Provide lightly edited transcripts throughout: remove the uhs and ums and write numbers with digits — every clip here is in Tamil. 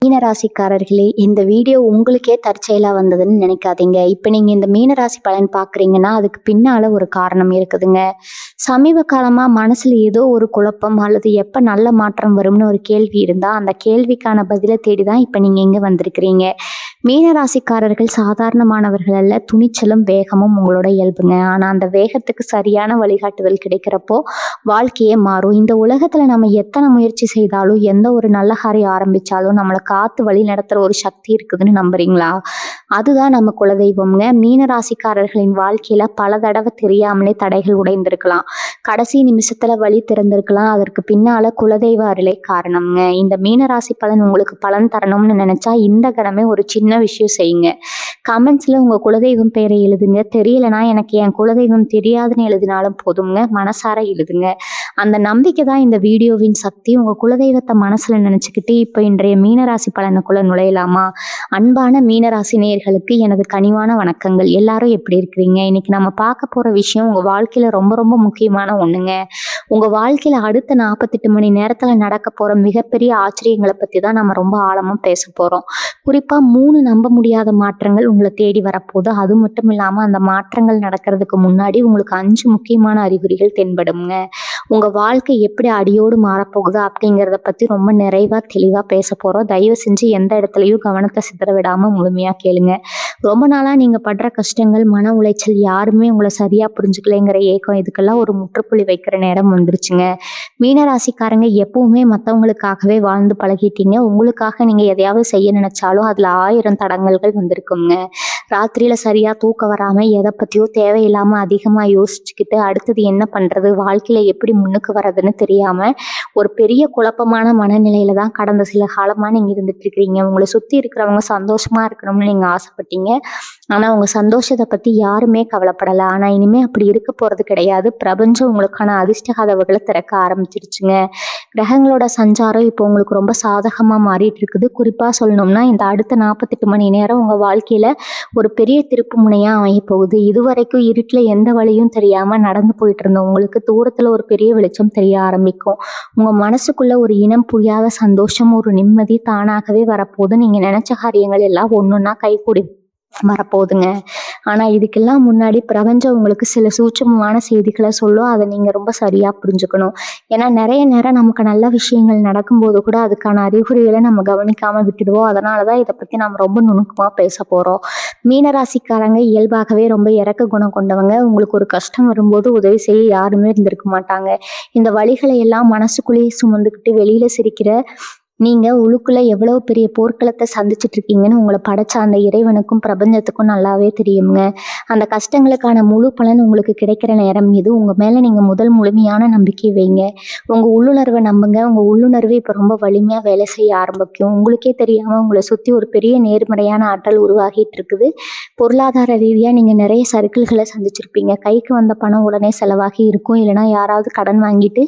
மீனராசிக்காரர்களே, இந்த வீடியோ உங்களுக்கே தற்செயலா வந்ததுன்னு நினைக்காதீங்க. இப்ப நீங்க இந்த மீனராசி பலன் பார்க்குறீங்கன்னா, அதுக்கு பின்னால ஒரு காரணம் இருக்குதுங்க. சமீப காலமா மனசுல ஏதோ ஒரு குழப்பம் அல்லது எப்ப நல்ல மாற்றம் வரும்னு ஒரு கேள்வி இருந்தா, அந்த கேள்விக்கான பதில தேடி தான் இப்ப நீங்க இங்க வந்திருக்கிறீங்க. மீனராசிக்காரர்கள் சாதாரணமானவர்கள் அல்ல. துணிச்சலும், வேகமும் உங்களோட இயல்புங்க. ஆனா அந்த வேகத்துக்கு சரியான வழிகாட்டுதல் கிடைக்கிறப்போ, வாழ்க்கையே மாறும். இந்த உலகத்துல நம்ம எத்தனை முயற்சி செய்தாலும், எந்த ஒரு நல்ல காரியம் ஆரம்பிச்சாலும், நம்மள காத்து வழி நடத்துற ஒரு சக்தி இருக்குதுன்னு நம்புறீங்களா? அதுதான் நம்ம குலதெய்வம்ங்க. மீனராசிக்காரர்களின் வாழ்க்கையில பல தடவை தெரியாமலே தடைகள் உடைந்திருக்கலாம். கடைசி நிமிஷத்துல வழி திறந்திருக்கலாம். அதற்கு பின்னால குலதெய்வ அருளே காரணம்ங்க. இந்த மீனராசி பலன் உங்களுக்கு பலன் தரணும்னு நினைச்சா, இந்த கணமே ஒரு சின்ன விஷயம் செய்யுங்க. கமெண்ட்ஸ்ல உங்க குலதெய்வம் பெயரை எழுதுங்க. தெரியலனா எனக்கு என் குலதெய்வம் தெரியாதுன்னு எழுதினாலும் போதுங்க. மனசார எழுதுங்க. அந்த நம்பிக்கை தான் இந்த வீடியோவின் சக்தி. உங்க குலதெய்வத்தை மனசுல நினைச்சுக்கிட்டு இப்ப இன்றைய மீனராசி பலனுக்குள்ள நுழையலாமா? அன்பான மீனராசி நேயர்களுக்கு எனது கனிவான வணக்கங்கள். எல்லாரும் எப்படி இருக்கிறீங்க? இன்னைக்கு நம்ம பார்க்க போற விஷயம் உங்க வாழ்க்கையில ரொம்ப ரொம்ப முக்கியமான ஒண்ணுங்க. உங்க வாழ்க்கையில அடுத்த 48 மணி நேரத்துல நடக்க போற மிகப்பெரிய ஆச்சரியங்களை பத்தி தான் நம்ம ரொம்ப ஆழமா பேச போறோம். குறிப்பா 3 நம்ப முடியாத மாற்றங்கள் உங்களை தேடி வரப்போகுது. அது மட்டும் இல்லாம அந்த மாற்றங்கள் நடக்கிறதுக்கு முன்னாடி உங்களுக்கு 5 முக்கியமான அறிகுறிகள் தென்படுங்க. உங்க வாழ்க்கை எப்படி அடியோடு மாறப்போகுது அப்படிங்கிறத பத்தி ரொம்ப நிறைவா தெளிவா பேச போறோம். தயவு செஞ்சு எந்த இடத்துலயும் கவனத்தை சிதற விடாம முழுமையா கேளுங்க. ரொம்ப நாளா நீங்க படுற கஷ்டங்கள், மன உளைச்சல், யாருமே உங்களை சரியா புரிஞ்சுக்கலைங்கிற ஏக்கம், இதுக்கெல்லாம் ஒரு முற்றுப்புள்ளி வைக்கிற நேரம் வந்துருச்சுங்க. மீனராசிக்காரங்க எப்பவுமே மற்றவங்களுக்காகவே வாழ்ந்து பழகிட்டீங்க. உங்களுக்காக நீங்க எதையாவது செய்ய நினைச்சாலும் அதுல 1000 தடங்கல்கள் வந்திருக்குங்க. ராத்திரியில சரியா தூக்கம் வராம எதை பத்தியோ தேவையில்லாம அதிகமா யோசிச்சுக்கிட்டு அடுத்தது என்ன பண்றது, வாழ்க்கையில எப்படி முன்னுக்கு வர்றதுன்னு தெரியாம ஒரு பெரிய குழப்பமான மனநிலையில தான் கடந்த சில காலமா நீங்க இருந்துட்டு இருக்கிறீங்க. உங்களை சுத்தி இருக்கிறவங்க சந்தோஷமா இருக்கணும்னு நீங்க ஆசைப்பட்டீங்க. ஆனா உங்க சந்தோஷத்தை பத்தி யாருமே கவலைப்படல. ஆனா இனிமே அப்படி இருக்க போறது கிடையாது. பிரபஞ்சம் உங்களுக்கான அதிர்ஷ்ட கதவுகளை திறக்க ஆரம்பிச்சிருச்சுங்க. கிரகங்களோட சஞ்சாரம் இப்போ உங்களுக்கு ரொம்ப சாதகமா மாறிட்டு இருக்குது. குறிப்பா சொல்லணும்னா இந்த அடுத்த 48 மணி நேரம் உங்க வாழ்க்கையில ஒரு பெரிய திருப்பு முனையா அமைய போகுது. இதுவரைக்கும் இருட்டுல எந்த வழியும் தெரியாம நடந்து போயிட்டு இருந்த உங்களுக்கு தூரத்துல ஒரு பெரிய வெளிச்சம் தெரிய ஆரம்பிக்கும். உங்க மனசுக்குள்ள ஒரு இனம் புரியாத சந்தோஷம், ஒரு நிம்மதி தானாகவே வரப்போகுது. நீங்க நினைச்ச காரியங்கள் எல்லாம் ஒன்னொன்னா கைகூடி வரப்போகுதுங்க. ஆனா இதுக்கெல்லாம் முன்னாடி பிரபஞ்சம் உங்களுக்கு சில சூட்சமமான செய்திகளை சொல்லும். அதை நீங்க ரொம்ப சரியா புரிஞ்சுக்கணும். ஏன்னா நிறைய நேரம் நமக்கு நல்ல விஷயங்கள் நடக்கும்போது கூட அதுக்கான அறிகுறிகளை நம்ம கவனிக்காம விட்டுடுவோம். அதனாலதான் இதை பத்தி நம்ம ரொம்ப நுணுக்கமா பேச போறோம். மீனராசிக்காரங்க இயல்பாகவே ரொம்ப இரக்க குணம் கொண்டவங்க. உங்களுக்கு ஒரு கஷ்டம் வரும்போது உதவி செய்ய யாருமே இருந்திருக்க மாட்டாங்க. இந்த வழிகளை எல்லாம் மனசுக்குள்ளேயே சுமந்துக்கிட்டு வெளியில சிரிக்கிற நீங்க உள்ளுக்குள்ள எவ்வளவு பெரிய போர்க்களத்தை சந்திச்சுட்டு இருக்கீங்கன்னு உங்களை படைச்ச அந்த இறைவனுக்கும் பிரபஞ்சத்துக்கும் நல்லாவே தெரியுங்க. அந்த கஷ்டங்களுக்கான முழு பலன் உங்களுக்கு கிடைக்கிற நேரம் இது. உங்க மேல நீங்க முதல் முழுமையான நம்பிக்கை வைங்க. உங்க உள்ளுணர்வை நம்புங்க. உங்க உள்ளுணர்வு இப்ப ரொம்ப வலிமையா வேலை செய்ய ஆரம்பிக்கும். உங்களுக்கே தெரியாம உங்களை சுத்தி ஒரு பெரிய நேர்மறையான ஆற்றல் உருவாகிட்டு இருக்குது. பொருளாதார ரீதியா நீங்க நிறைய சறுக்கல்களை சந்திச்சிருப்பீங்க. கைக்கு வந்த பணம் உடனே செலவாகி இருக்கும். இல்லைன்னா யாராவது கடன் வாங்கிட்டு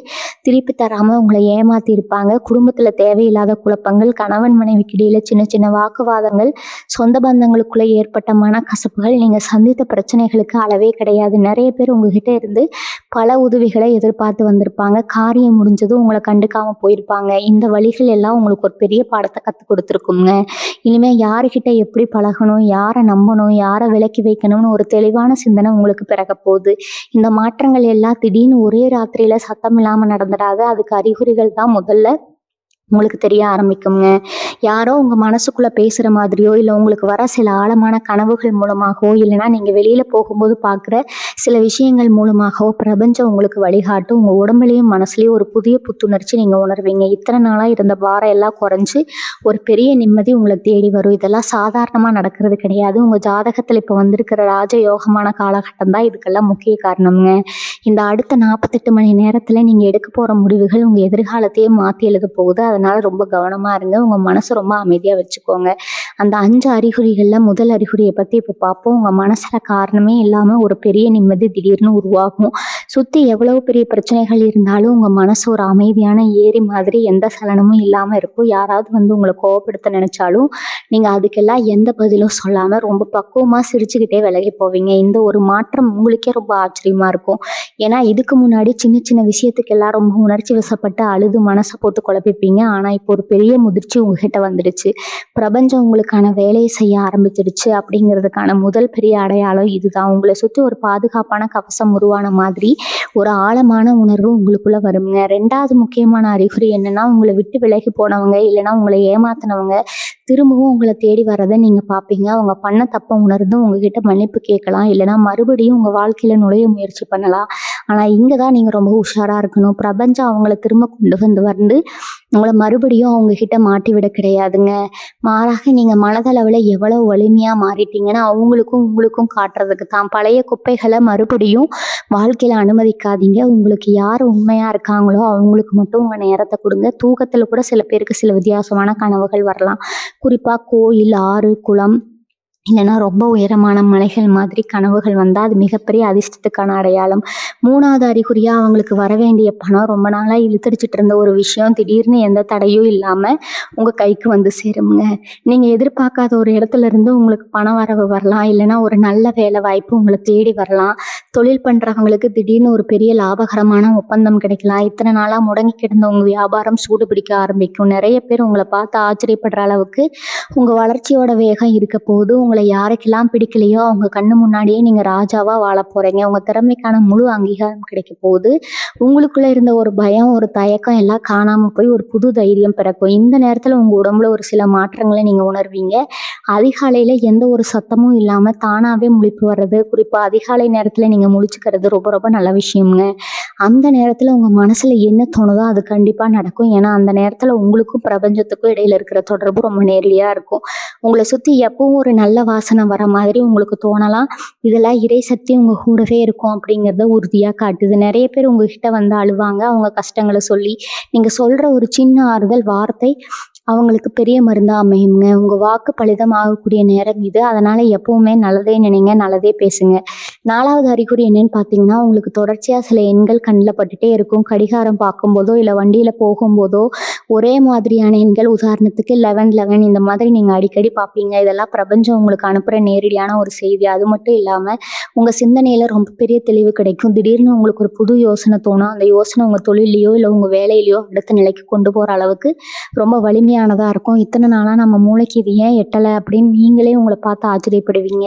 திருப்பி தராம உங்களை ஏமாத்தி இருப்பாங்க. குடும்பத்துல தேவையில்லாத குழப்பங்கள், கணவன் மனைவிக்கு இடையில சின்ன சின்ன வாக்குவாதங்கள், சொந்த பந்தங்களுக்குள்ள ஏற்பட்ட மனக்கசப்புகள், நீங்க சந்தித்த பிரச்சனைகளுக்கு அளவே கிடையாது. நிறைய பேர் உங்ககிட்ட இருந்து பல உதவிகளை எதிர்பார்த்து வந்திருப்பாங்க. காரியம் முடிஞ்சதும் உங்களை கண்டுக்காம போயிருப்பாங்க. இந்த வழிகள் எல்லாம் உங்களுக்கு ஒரு பெரிய பாடத்தை கற்றுக் கொடுத்துருக்குங்க. இனிமே யாருக்கிட்ட எப்படி பழகணும், யாரை நம்பணும், யாரை விலக்கி வைக்கணும்னு ஒரு தெளிவான சிந்தனை உங்களுக்கு பிறக்க போகுது. இந்த மாற்றங்கள் எல்லாம் திடீர்னு ஒரே ராத்திரியில சத்தம் இல்லாம நடந்துடாது. அதுக்கு அறிகுறிகள் தான் முதல்ல உங்களுக்கு தெரிய ஆரம்பிக்குங்க. யாரோ உங்க மனசுக்குள்ள பேசுற மாதிரியோ, இல்லை உங்களுக்கு வர சில ஆழமான கனவுகள் மூலமாகவோ, இல்லைன்னா நீங்க வெளியில போகும்போது பார்க்குற சில விஷயங்கள் மூலமாகவோ பிரபஞ்சம் உங்களுக்கு வழிகாட்டும். உங்க உடம்புலையும் மனசுலயும் ஒரு புதிய புத்துணர்ச்சி நீங்க உணர்வீங்க. இத்தனை நாளா இருந்த பாரம் எல்லாம் குறைஞ்சு ஒரு பெரிய நிம்மதி உங்களை தேடி வரும். இதெல்லாம் சாதாரணமா நடக்கிறது கிடையாது. உங்க ஜாதகத்துல இப்ப வந்திருக்கிற ராஜயோகமான காலகட்டம் தான் இதுக்கெல்லாம் முக்கிய காரணம்ங்க. இந்த அடுத்த 48 மணி நேரத்துல நீங்க எடுக்க போற முடிவுகள் உங்க எதிர்காலத்தையே மாத்தி எழுத போகுது. அதனால ரொம்ப கவனமா இருங்க. உங்க மனசை ரொம்ப அமைதியா வச்சுக்கோங்க. அந்த 5 அறிகுறிகள்ல முதல் அறிகுறியை பத்தி இப்ப பார்ப்போம். உங்க மனசுல காரணமே இல்லாம ஒரு பெரிய நிம்மதி திடீர்னு உருவாகும். சுற்றி எவ்வளோ பெரிய பிரச்சனைகள் இருந்தாலும் உங்கள் மனசு ஒரு அமைதியான ஏரி மாதிரி எந்த சலனமும் இல்லாமல் இருக்கும். யாராவது வந்து உங்களை கோவப்படுத்த நினச்சாலும் நீங்கள் அதுக்கெல்லாம் எந்த பதிலும் சொல்லாமல் ரொம்ப பக்குவமாக சிரிச்சுக்கிட்டே விலகி போவீங்க. இந்த ஒரு மாற்றம் உங்களுக்கே ரொம்ப ஆச்சரியமாக இருக்கும். ஏன்னா இதுக்கு முன்னாடி சின்ன சின்ன விஷயத்துக்கெல்லாம் ரொம்ப உணர்ச்சி வசப்பட்டு அழுது மனசை போட்டு குழப்பிப்பீங்க. ஆனால் இப்போ ஒரு பெரிய முதிர்ச்சி உங்ககிட்ட வந்துடுச்சு. பிரபஞ்சம் உங்களுக்கான வேலையை செய்ய ஆரம்பிச்சிடுச்சு அப்படிங்கிறதுக்கான முதல் பெரிய அடையாளம் இதுதான். உங்களை சுற்றி ஒரு பாதுகாப்பான கவசம் உருவான மாதிரி ஒரு ஆழமான உணர்வு உங்களுக்குள்ள வருங்க. 2வது முக்கியமான அறிகுறி என்னன்னா, உங்களை விட்டு விலகி போனவங்க இல்லைன்னா உங்களை ஏமாத்தினவங்க திரும்பவும் உங்களை தேடி வர்றதை நீங்க பார்ப்பீங்க. அவங்க பண்ண தப்பை உணர்ந்து உங்ககிட்ட மன்னிப்பு கேட்கலாம், இல்லைன்னா மறுபடியும் உங்க வாழ்க்கையில நுழைய முயற்சி பண்ணலாம். ஆனா இங்கதான் நீங்க ரொம்ப உஷாரா இருக்கணும். பிரபஞ்சம் அவங்கள திரும்ப கொண்டு வந்து உங்களை மறுபடியும் அவங்க கிட்ட மாட்டி விட கிடையாதுங்க. மாறாக நீங்க மனதளவுல எவ்வளவு வலிமையா மாறிட்டீங்கன்னா அவங்களுக்கும் உங்களுக்கும் காட்டுறதுக்கு தான். பழைய குப்பைகளை மறுபடியும் வாழ்க்கையில அனுமதிக்காதீங்க. உங்களுக்கு யார் உண்மையா இருக்காங்களோ அவங்களுக்கு மட்டும் உங்க நேரத்தை கொடுங்க. தூக்கத்துல கூட சில பேருக்கு சில வித்தியாசமான கனவுகள் வரலாம். குறிப்பா கோயில், ஆறு, குளம் இல்லைன்னா ரொம்ப உயரமான மலைகள் மாதிரி கனவுகள் வந்தால் அது மிகப்பெரிய அதிர்ஷ்டத்துக்கான அடையாளம். 3வது அறிகுறியாக அவங்களுக்கு வர வேண்டிய பணம் ரொம்ப நாளாக இழுத்தடிச்சிட்டு இருந்த ஒரு விஷயம் திடீர்னு எந்த தடையும் இல்லாமல் உங்கள் கைக்கு வந்து சேருங்க. நீங்கள் எதிர்பார்க்காத ஒரு இடத்துல இருந்து உங்களுக்கு பண வரவு வரலாம், இல்லைன்னா ஒரு நல்ல வேலை வாய்ப்பு உங்களை தேடி வரலாம். தொழில் பண்ணுறவங்களுக்கு திடீர்னு ஒரு பெரிய லாபகரமான ஒப்பந்தம் கிடைக்கலாம். இத்தனை நாளாக முடங்கி கிடந்த உங்கள் வியாபாரம் சூடு பிடிக்க ஆரம்பிக்கும். நிறைய பேர் உங்களை பார்த்து ஆச்சரியப்படுற அளவுக்கு உங்கள் வளர்ச்சியோட வேகம் இருக்க போது. உங்களை யாருக்கெல்லாம் பிடிக்கலையோ அவங்க கண்ணு முன்னாடியே நீங்கள் ராஜாவாக வாழ போகிறீங்க. உங்கள் திறமைக்கான முழு அங்கீகாரம் கிடைக்க போகுது. உங்களுக்குள்ளே இருந்த ஒரு பயம், ஒரு தயக்கம் எல்லாம் காணாமல் போய் ஒரு புது தைரியம் பிறக்கும். இந்த நேரத்தில் உங்கள் உடம்புல ஒரு சில மாற்றங்களை நீங்கள் உணர்வீங்க. அதிகாலையில் எந்த ஒரு சத்தமும் இல்லாமல் தானாகவே முழிப்பு வர்றது, குறிப்பாக அதிகாலை நேரத்தில் நீங்கள் முழிச்சுக்கிறது ரொம்ப ரொம்ப நல்ல விஷயம்ங்க. அந்த நேரத்தில் உங்கள் மனசில் என்ன தோணுதோ அது கண்டிப்பாக நடக்கும். ஏன்னா அந்த நேரத்தில் உங்களுக்கும் பிரபஞ்சத்துக்கும் இடையில இருக்கிற தொடர்பு ரொம்ப நேரடியாக இருக்கும். உங்களை சுற்றி எப்பவும் ஒரு நல்ல வாசனை வர மாதிரி உங்களுக்கு தோணலாம். இதெல்லாம் இறை சக்தி உங்கள் கூடவே இருக்கும் அப்படிங்கிறத உறுதியாக காட்டுது. நிறைய பேர் உங்ககிட்ட வந்து அழுவாங்க. அவங்க கஷ்டங்களை சொல்லி நீங்கள் சொல்கிற ஒரு சின்ன ஆறுதல் வார்த்தை அவங்களுக்கு பெரிய மருந்தா அமையுங்க. உங்கள் வாக்கு பலிதம் ஆகக்கூடிய நேரம் இது. அதனால் எப்பவுமே நல்லதே நினைங்க, நல்லதே பேசுங்க. 4வது அறிகுறி என்னன்னு பார்த்தீங்கன்னா, உங்களுக்கு தொடர்ச்சியாக சில எண்கள் கண்ணில் பட்டுட்டே இருக்கும். கடிகாரம் பார்க்கும்போதோ இல்லை வண்டியில் போகும்போதோ ஒரே மாதிரியான எண்கள், உதாரணத்துக்கு 1111 இந்த மாதிரி நீங்கள் அடிக்கடி பார்ப்பீங்க. இதெல்லாம் பிரபஞ்சம் உங்களுக்கு அனுப்புகிற நேரடியான ஒரு செய்தி. அது மட்டும் இல்லாமல் உங்கள் சிந்தனையில் ரொம்ப பெரிய தெளிவு கிடைக்கும். திடீர்னு உங்களுக்கு ஒரு புது யோசனை தோணும். அந்த யோசனை உங்கள் தொழிலையோ இல்லை உங்கள் வேலையிலையோ அடுத்த நிலைக்கு கொண்டு போகிற அளவுக்கு ரொம்ப வலிமையானதாக இருக்கும். இத்தனை நாளாக நம்ம மூளைக்கு இது ஏன் எட்டலை அப்படின்னு நீங்களே உங்களை பார்த்து ஆச்சரியப்படுவீங்க.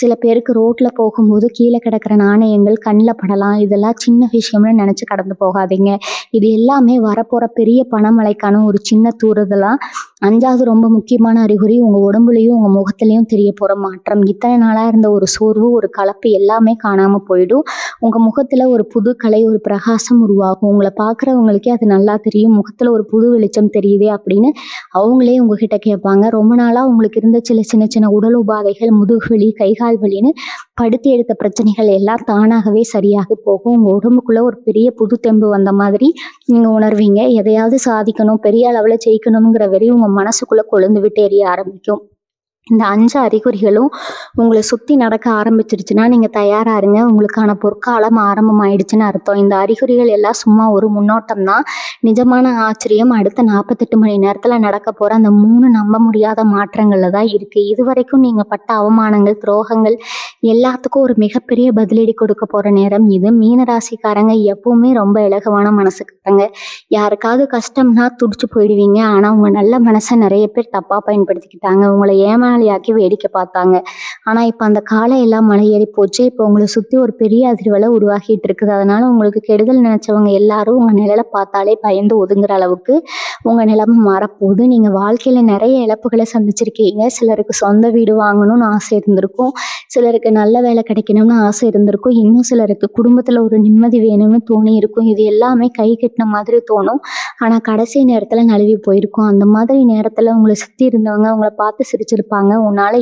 சில பேருக்கு ரோட்டில் போகும்போது கீழே கிடக்கிற நாணயங்கள் கண்ணில் படலாம். இதெல்லாம் சின்ன விஷயம்னு நினச்சி கடந்து போகாதீங்க. இது எல்லாமே வரப்போகிற பெரிய பணமழைக்கான ஒரு சின்ன தூறுதலாக. 5வது ரொம்ப முக்கியமான அறிகுறி உங்கள் உடம்புலையும் உங்கள் முகத்துலையும் தெரிய போகிற மாற்றம். இத்தனை நாளாக இருந்த ஒரு சோர்வு, ஒரு கலப்பு எல்லாமே காணாமல் போயிடும். உங்கள் முகத்தில் ஒரு புது கலை, ஒரு பிரகாசம் உருவாகும். உங்களை பார்க்குறவங்களுக்கே அது நல்லா தெரியும். முகத்தில் ஒரு புது வெளிச்சம் தெரியுதே அப்படின்னு அவங்களே உங்ககிட்ட கேட்பாங்க. ரொம்ப நாளாக உங்களுக்கு இருந்த சின்ன சின்ன உடல் உபாதைகள், முதுகுவலி, கைகால் வலின்னு படுத்தி எடுத்த பிரச்சனைகள் எல்லாம் தானாகவே சரியாக போகும். உங்கள் உடம்புக்குள்ளே ஒரு பெரிய புது தெம்பு வந்த மாதிரி நீங்கள் உணர்வீங்க. எதையாவது சாதிக்கணும், பெரிய அளவில் ஜெயிக்கணுங்கிற வெறி உங்கள் மனசுக்குள்ளே கொழுந்து விட்டு எரிய ஆரம்பிக்கும். இந்த 5 அறிகுறிகளும் உங்களை சுற்றி நடக்க ஆரம்பிச்சிடுச்சுன்னா நீங்கள் தயாராக இருங்க. உங்களுக்கான பொற்காலம் ஆரம்பமாயிடுச்சுன்னு அர்த்தம். இந்த அறிகுறிகள் எல்லாம் சும்மா ஒரு முன்னோட்டம் தான். நிஜமான ஆச்சரியம் அடுத்த 48 மணி நேரத்தில் நடக்க போகிற அந்த 3 நம்ப முடியாத மாற்றங்களில் தான் இருக்குது. இதுவரைக்கும் நீங்கள் பட்ட அவமானங்கள், துரோகங்கள் எல்லாத்துக்கும் ஒரு மிகப்பெரிய பதிலடி கொடுக்க போகிற நேரம் இது. மீனராசிக்காரங்க எப்பவுமே ரொம்ப இலகுவான மனசுக்காரங்க. யாருக்காவது கஷ்டம்னா துடிச்சு போயிடுவீங்க. ஆனால் உங்கள் நல்ல மனசை நிறைய பேர் தப்பாக பயன்படுத்திக்கிட்டாங்க. உங்களை ஏமாளியாக்கி வேடிக்கை பார்த்தாங்க. ஆனால் இப்போ அந்த காலம் எல்லாம் மலையேறி போச்சு. இப்போ உங்களை சுற்றி ஒரு பெரிய அதிர்வலை உருவாகிட்டு இருக்குது. அதனால உங்களுக்கு கெடுதல் நினைச்சவங்க எல்லாரும் உங்கள் நிழலை பார்த்தாலே பயந்து ஒதுங்குற அளவுக்கு உங்கள் நிலைமை மாறப்போகுது. நீங்கள் வாழ்க்கையில் நிறைய இழப்புகளை சந்திச்சிருக்கீங்க. சிலருக்கு சொந்த வீடு வாங்கணும்னு ஆசை இருந்திருக்கும், சிலருக்கு நல்ல வேலை கிடைக்கணும்னு ஆசை இருந்திருக்கும், இன்னும் சிலருக்கு குடும்பத்தில் ஒரு நிம்மதி வேணும்னு தோணி இருக்கும். இது எல்லாமே கை கட்டின மாதிரி தோணும். ஆனால் கடைசி நேரத்தில் நழுவி போயிருக்கும். அந்த மாதிரி நேரத்தில் உங்களை சுற்றி இருந்தவங்க உங்களை பார்த்து சிரிச்சிருப்பாங்க. உன்னால்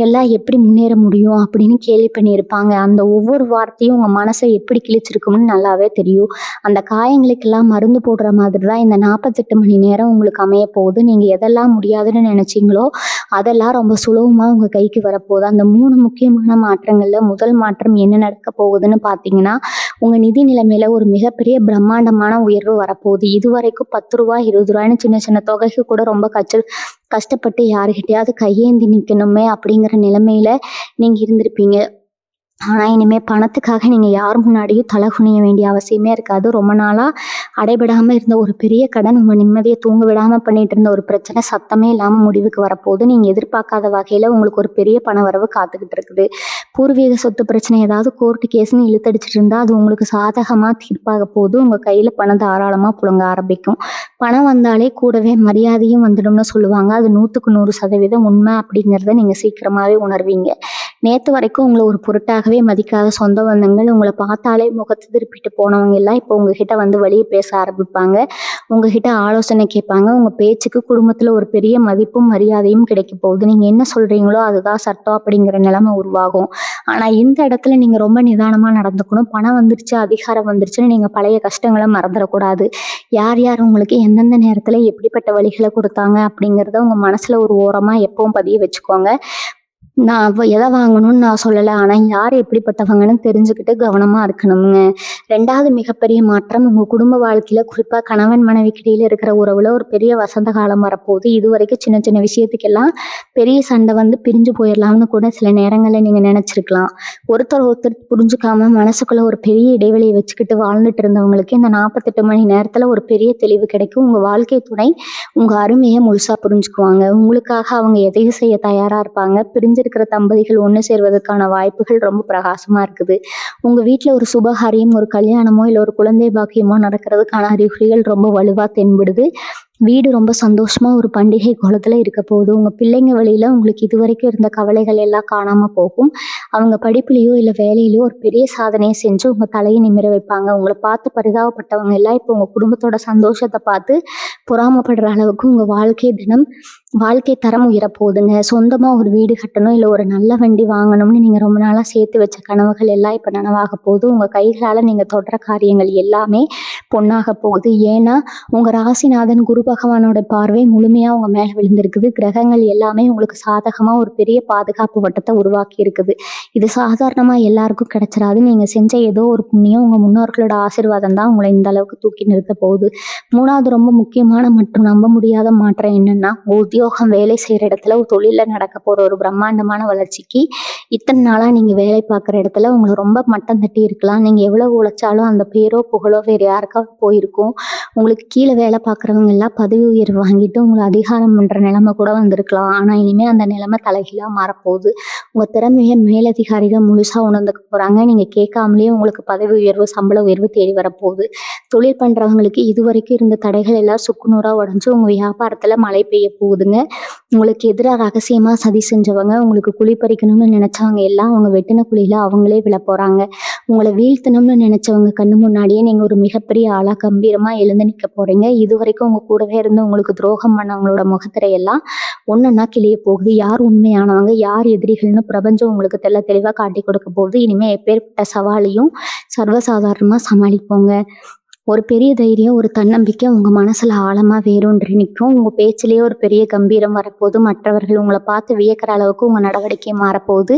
எல்லாம் எப்படி முன்னேற முடியும் அப்படின்னு கேள்வி பண்ணியிருப்பாங்க. அந்த ஒவ்வொரு வார்த்தையும் உங்கள் மனசை எப்படி கிழிச்சிருக்கும்னு நல்லாவே தெரியும். அந்த காயங்களுக்கெல்லாம் மருந்து போடுற மாதிரி தான் இந்த 48 மணி நேரம் உங்களுக்கு அமைய போகுது. நீங்கள் எதெல்லாம் முடியாதுன்னு நினச்சிங்களோ அதெல்லாம் ரொம்ப சுலபமாக உங்கள் கைக்கு வரப்போகுது. அந்த 3 முக்கியமான மாற்றங்களில் முதல் மாற்றம் என்ன நடக்க போகுதுன்னு பார்த்தீங்கன்னா, உங்கள் நிதி நிலைமையில் ஒரு மிகப்பெரிய பிரம்மாண்டமான உயர்வு வரப்போகுது. இதுவரைக்கும் 10 ரூபா 20 ரூபாய்ன்னு சின்ன சின்ன தொகைக்கு கூட ரொம்ப கஷ்டப்பட்டு யாருக்கிட்டையாவது கையேந்தி நிற்கணுமே அப்படிங்கிற நிலைமையில நீங்கள் இருந்திருப்பீங்க. ஆனால் இனிமேல் பணத்துக்காக நீங்கள் யார் முன்னாடியும் தலை குனிய வேண்டிய அவசியமே இருக்காது. ரொம்ப நாளாக அடைபடாமல் இருந்த ஒரு பெரிய கடன், உங்கள் நிம்மதியை தூங்க விடாமல் பண்ணிட்டு இருந்த ஒரு பிரச்சனை சத்தமே இல்லாமல் முடிவுக்கு வரப்போகுது. நீங்கள் எதிர்பார்க்காத வகையில் உங்களுக்கு ஒரு பெரிய பண வரவு காத்துக்கிட்டு இருக்குது. பூர்வீக சொத்து பிரச்சனை ஏதாவது கோர்ட்டு கேஸ்ன்னு இழுத்தடிச்சிட்டு இருந்தால் அது உங்களுக்கு சாதகமாக தீர்ப்பாக போகுது. உங்கள் கையில் பணம் தாராளமாக புழங்க ஆரம்பிக்கும். பணம் வந்தாலே கூடவே மரியாதையும் வந்துடும்னு சொல்லுவாங்க. அது 100க்கு 100% உண்மை அப்படிங்கிறத நீங்கள் சீக்கிரமாகவே உணர்வீங்க. நேற்று வரைக்கும் உங்களை ஒரு பொருட்டாகவே மதிக்காத சொந்த பந்தங்கள், உங்களை பார்த்தாலே முகத்தை திருப்பிட்டு போனவங்க எல்லாம் இப்போ உங்ககிட்ட வந்து வெளியே பேச ஆரம்பிப்பாங்க. உங்ககிட்ட ஆலோசனை கேட்பாங்க. உங்கள் பேச்சுக்கு குடும்பத்தில் ஒரு பெரிய மதிப்பும் மரியாதையும் கிடைக்க போகுது. நீங்கள் என்ன சொல்கிறீங்களோ அதுதான் சட்டம் அப்படிங்கிற நிலைமை உருவாகும். ஆனால் இந்த இடத்துல நீங்கள் ரொம்ப நிதானமாக நடந்துக்கணும். பணம் வந்துருச்சு, அதிகாரம் வந்துருச்சுன்னு நீங்கள் பழைய கஷ்டங்களை மறந்துடக்கூடாது. யார் யார் உங்களுக்கு எந்தெந்த நேரத்தில் எப்படிப்பட்ட வழிகளை கொடுத்தாங்க அப்படிங்கிறத உங்கள் மனசில் ஒரு ஓரமாக எப்பவும் பதிய வச்சுக்கோங்க. நான் எதை வாங்கணும்னு நான் சொல்லலை, ஆனால் யார் எப்படிப்பட்டவங்கன்னு தெரிஞ்சுக்கிட்டு கவனமாக இருக்கணுங்க. 2வது மிகப்பெரிய மாற்றம் உங்கள் குடும்ப வாழ்க்கையில், குறிப்பாக கணவன் மனைவிக்கு இடையில இருக்கிற உறவில் ஒரு பெரிய வசந்த காலம் வரப்போகுது. இது வரைக்கும் சின்ன சின்ன விஷயத்துக்கெல்லாம் பெரிய சண்டை வந்து பிரிஞ்சு போயிடலாம்னு கூட சில நேரங்களில் நீங்கள் நினச்சிருக்கலாம். ஒருத்தர் புரிஞ்சுக்காம மனசுக்குள்ளே ஒரு பெரிய இடைவெளியை வச்சுக்கிட்டு வாழ்ந்துட்டு இருந்தவங்களுக்கு இந்த 48 மணி நேரத்தில் ஒரு பெரிய தெளிவு கிடைக்கும். உங்கள் வாழ்க்கை துணை உங்கள் அருமையை முழுசாக புரிஞ்சுக்குவாங்க. உங்களுக்காக அவங்க எதையும் செய்ய தயாராக இருப்பாங்க. பிரிஞ்சிருக்கிற தம்பதிகள் ஒன்று சேர்வதற்கான வாய்ப்புகள் ரொம்ப பிரகாசமாக இருக்குது. உங்கள் வீட்டில் ஒரு சுபகாரியம், ஒரு கல்யாணமோ இல்லை ஒரு குழந்தை பாக்கியமோ நடக்கிறதுக்கான அறிகுறிகள் ரொம்ப வலுவாக தென்படுது. வீடு ரொம்ப சந்தோஷமாக ஒரு பண்டிகை கோலத்தில் இருக்க போகுது. உங்கள் பிள்ளைங்க வழியில் உங்களுக்கு இதுவரைக்கும் இருந்த கவலைகள் எல்லாம் காணாமல் போகும். அவங்க படிப்புலேயோ இல்லை வேலையிலையோ ஒரு பெரிய சாதனையை செஞ்சு உங்கள் தலையை நிமிர வைப்பாங்க. உங்களை பார்த்து பரிதாபப்பட்டவங்க எல்லாம் இப்போ உங்கள் குடும்பத்தோட சந்தோஷத்தை பார்த்து பொறாமப்படுற அளவுக்கு உங்கள் வாழ்க்கை தரம் உயரப்போகுதுங்க. சொந்தமாக ஒரு வீடு கட்டணும், இல்லை ஒரு நல்ல வண்டி வாங்கணும்னு நீங்கள் ரொம்ப நாளாக சேர்த்து வச்ச கனவுகள் எல்லாம் இப்போ நனவாக போகுது. உங்கள் கைகளால் நீங்கள் தொடர காரியங்கள் எல்லாமே பொண்ணாக போகுது. ஏன்னா உங்கள் ராசிநாதன் குரு பகவானோட பார்வை முழுமையாக உங்கள் மேலே விழுந்திருக்குது. கிரகங்கள் எல்லாமே உங்களுக்கு சாதகமாக ஒரு பெரிய பாதுகாப்பு வட்டத்தை உருவாக்கி இருக்குது. இது சாதாரணமாக எல்லாருக்கும் கிடைச்சிடாது. நீங்கள் செஞ்ச ஏதோ ஒரு புண்ணியம், உங்கள் முன்னோர்களோட ஆசீர்வாதம் தான் உங்களை இந்த அளவுக்கு தூக்கி நிறுத்த போகுது. 3வது ரொம்ப முக்கியமான மற்றும் நம்ப முடியாத மாற்றம் என்னன்னா, உத்தியோகம், வேலை செய்கிற இடத்துல ஒரு தொழிலில் நடக்க போகிற ஒரு பிரம்மாண்டமான வளர்ச்சிக்கு இத்தனை நாளாக நீங்கள் வேலை பார்க்குற இடத்துல உங்களை ரொம்ப மட்டம் தட்டி இருக்கலாம். நீங்கள் எவ்வளோ உழைச்சாலும் அந்த பேரோ புகழோ வேறு யாருக்காவது போயிருக்கும். உங்களுக்கு கீழே வேலை பார்க்குறவங்க எல்லாம் பதவி உயர்வு வாங்கிட்டு உங்களை அதிகாரம் பண்ணுற நிலைமை கூட வந்திருக்கலாம். ஆனால் இனிமேல் அந்த நிலைமை தலைகீழாக மாறப்போகுது. உங்கள் திறமையை மேலதிகாரிகள் முழுசாக உணர்ந்துக்க போகிறாங்க. நீங்கள் கேட்காமலேயே உங்களுக்கு பதவி உயர்வு, சம்பள உயர்வு தேடி வரப்போகுது. தொழில் பண்ணுறவங்களுக்கு இதுவரைக்கும் இருந்த தடைகள் எல்லாம் சுக்குநூறாக உடஞ்சி உங்கள் வியாபாரத்தில் மழை பெய்ய போகுதுங்க. உங்களுக்கு எதிராக ரகசியமாக சதி செஞ்சவங்க, உங்களுக்கு குழி பறிக்கணும்னு நினச்சவங்க எல்லாம் அவங்க வெட்டின குழியில் அவங்களே விழ போகிறாங்க. உங்களை வீழ்த்தணும்னு நினச்சவங்க கண்ணு முன்னாடியே நீங்கள் ஒரு மிகப்பெரிய ஆளாக கம்பீரமாக எழுந்து நிற்க போகிறீங்க. இது வரைக்கும் உங்கள் கூடவே இருந்து உங்களுக்கு துரோகம் பண்ணவங்களோட முகத்திரையெல்லாம் ஒன்றா கிளிய போகுது. யார் உண்மையானவங்க, யார் எதிரிகள்னு பிரபஞ்சம் உங்களுக்கு தெளிவாக காட்டி கொடுக்க போகுது. இனிமேல் எப்பேற்பட்ட சவாலையும் சர்வசாதாரணமாக சமாளிப்போங்க. ஒரு பெரிய தைரியம், ஒரு தன்னம்பிக்கை உங்கள் மனசில் ஆழமாக வேரூன்றி நிற்கும். உங்கள் பேச்சிலேயே ஒரு பெரிய கம்பீரம் வரப்போகுது. மற்றவர்கள் உங்களை பார்த்து வியக்கிற அளவுக்கு உங்கள் நடவடிக்கை மாறப்போகுது.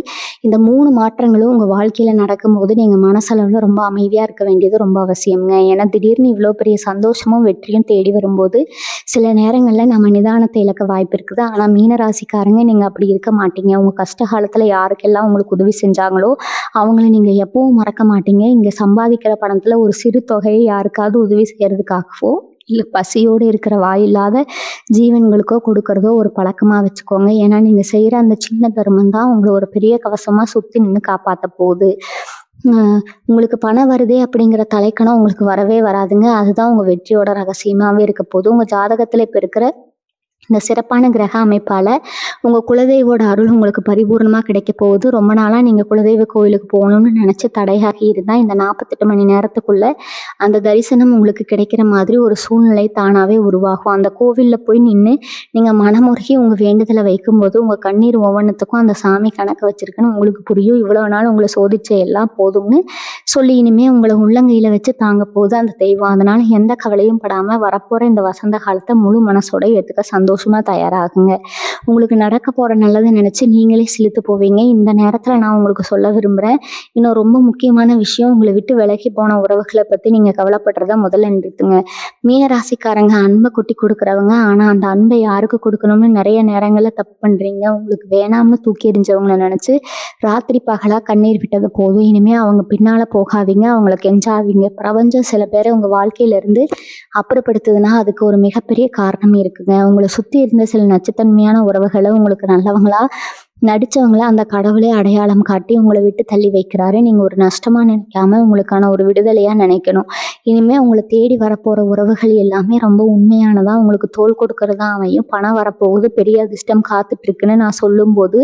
இந்த 3 மாற்றங்களும் உங்கள் வாழ்க்கையில் நடக்கும்போது நீங்கள் மனசளவில் ரொம்ப அமைதியாக இருக்க வேண்டியது ரொம்ப அவசியம்ங்க. ஏன்னா திடீர்னு இவ்வளோ பெரிய சந்தோஷமும் வெற்றியும் தேடி வரும்போது சில நேரங்களில் நம்ம நிதானத்தை இழக்க வாய்ப்பு இருக்குது. ஆனால் மீனராசிக்காரங்க நீங்கள் அப்படி இருக்க மாட்டீங்க. உங்கள் கஷ்ட காலத்தில் யாருக்கெல்லாம் உங்களுக்கு உதவி செஞ்சாங்களோ அவங்கள நீங்கள் எப்பவும் மறக்க மாட்டீங்க. இங்கே சம்பாதிக்கிற பணத்தில் ஒரு சிறு தொகையை யாருக்காவது உதவி செய்கிறதுக்காகவோ இல்லை பசியோடு இருக்கிற வாயில்லாத ஜீவன்களுக்கோ கொடுக்கறதோ ஒரு பழக்கமாக வச்சுக்கோங்க. ஏன்னா நீங்கள் செய்கிற அந்த சின்ன தர்மம் தான் உங்களை ஒரு பெரிய கவசமாக சுற்றி நின்று காப்பாற்ற போகுது. உங்களுக்கு பணம் வருதே அப்படிங்கிற தலைக்கணம் உங்களுக்கு வரவே வராதுங்க. அதுதான் உங்கள் வெற்றியோட ரகசியமாகவே இருக்க போகுது. உங்கள் ஜாதகத்தில் இப்போ இருக்கிற இந்த சிறப்பான கிரக அமைப்பால் உங்கள் குலதெய்வோட அருள் உங்களுக்கு பரிபூர்ணமாக கிடைக்க போகுது. ரொம்ப நாளாக நீங்கள் குலதெய்வ கோயிலுக்கு போகணும்னு நினச்சி தடையாகி இருந்தால் இந்த 48 மணி நேரத்துக்குள்ளே அந்த தரிசனம் உங்களுக்கு கிடைக்கிற மாதிரி ஒரு சூழ்நிலை தானாகவே உருவாகும். அந்த கோவிலில் போய் நின்று நீங்கள் மனமுருகி உங்கள் வேண்டுதலை வைக்கும்போது உங்கள் கண்ணீர் ஒவ்வொன்றுத்துக்கும் அந்த சாமி கணக்கு வச்சுருக்குன்னு உங்களுக்கு புரியும். இவ்வளோ நாள் உங்களை சோதிச்ச எல்லாம் போதும்னு சொல்லி இனிமேல் உங்களை உள்ளங்கையில் வச்சு தாங்க போகுது அந்த தெய்வம். அதனால் எந்த கவலையும் படாமல் வரப்போகிற இந்த வசந்த காலத்தை முழு மனசோட ஏற்றுக்க சந்தோஷமாக தயாராகுங்க. உங்களுக்கு நடக்க போகிற நல்லதை நினச்சி நீங்களே சிலுத்து போவீங்க. இந்த நேரத்தில் நான் உங்களுக்கு சொல்ல விரும்புகிறேன், இன்னும் ரொம்ப முக்கியமான விஷயம், உங்களை விட்டு விலகி போன உறவுகளை பற்றி நீங்கள் கவலைப்படுறத முதல்ல நிறுத்துங்க. மீன ராசிக்காரங்க அன்பை கொட்டி கொடுக்குறவங்க, ஆனால் அந்த அன்பை யாருக்கு கொடுக்கணும்னு நிறைய நேரங்களில் தப்பு பண்ணுறீங்க. உங்களுக்கு வேணாம்னு தூக்கி எறிஞ்சவங்களை நினச்சி ராத்திரி பகலாக கண்ணீர் விட்டது போதும். இனிமேல் அவங்க பின்னால் போகாதீங்க, அவங்கள கெஞ்சாதீங்க. பிரபஞ்சம் சில பேரை உங்கள் வாழ்க்கையிலேருந்து அப்புறப்படுத்துதுன்னா அதுக்கு ஒரு மிகப்பெரிய காரணம் இருக்குங்க. உங்களை சுற்றி இருந்த சில நச்சுத்தன்மையான உறவுகளை உங்களுக்கு நல்லவங்களா நடிச்சவங்கள அந்த கடவுளே அடையாளம் காட்டி உங்களை விட்டு தள்ளி வைக்கிறாரு. நீங்கள் ஒரு நஷ்டமாக நினைக்காம உங்களுக்கான ஒரு விடுதலையாக நினைக்கணும். இனிமேல் உங்களை தேடி வரப்போகிற உறவுகள் எல்லாமே ரொம்ப உண்மையானதாக உங்களுக்கு தோள் கொடுக்கறதா அமையும். பணம் வரப்போகுது, பெரிய அதிர்ஷ்டம் காத்துட்ருக்குன்னு நான் சொல்லும்போது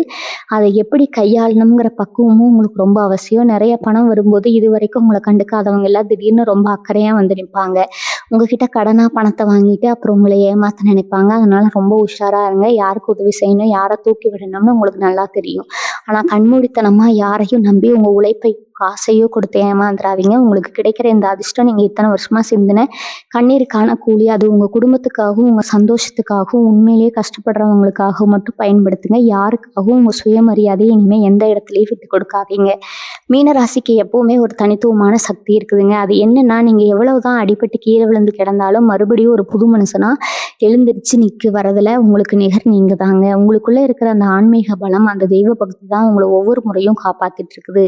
அதை எப்படி கையாளணுங்கிற பக்குவமும் உங்களுக்கு ரொம்ப அவசியம். நிறைய பணம் வரும்போது இது வரைக்கும் உங்களை கண்டுக்காதவங்க எல்லாம் திடீர்னு ரொம்ப அக்கறையாக வந்து நிற்பாங்க. உங்ககிட்ட கடனாக பணத்தை வாங்கிட்டு அப்புறம் உங்களை ஏமாற்ற நினைப்பாங்க. அதனால ரொம்ப உஷாராக இருங்க. யாருக்கு உதவி செய்யணும், யாரை தூக்கி விடணும்னு உங்களுக்கு நல்லா தெரியும். ஆனால் கண்மூடித்தனமாக யாரையும் நம்பி உங்கள் உழைப்பை காசையோ கொடுத்து ஏமாந்துடாதீங்க. உங்களுக்கு கிடைக்கிற இந்த அதிர்ஷ்டம் நீங்கள் இத்தனை வருஷமாக சிந்தின கண்ணீருக்கான கூலி. அது உங்கள் குடும்பத்துக்காகவும் உங்கள் சந்தோஷத்துக்காகவும் உண்மையிலேயே கஷ்டப்படுறவங்களுக்காகவும் மட்டும் பயன்படுத்துங்க. யாருக்காகவும் உங்கள் சுயமரியாதையை இனிமேல் எந்த இடத்துலையும் விட்டு கொடுக்காதீங்க. மீனராசிக்கு எப்போவுமே ஒரு தனித்துவமான சக்தி இருக்குதுங்க. அது என்னன்னா, நீங்கள் எவ்வளவுதான் அடிபட்டு கீழே விழுந்து கிடந்தாலும் மறுபடியும் ஒரு புது மனுஷனா எழுந்திரிச்சு நிற்க வரதில் உங்களுக்கு நிகர் நீங்க தாங்க. உங்களுக்குள்ளே இருக்கிற அந்த ஆன்மீக பலம், அந்த தெய்வ பக்தி தான் உங்களை ஒவ்வொரு முறையும் காப்பாற்றிட்டு இருக்குது.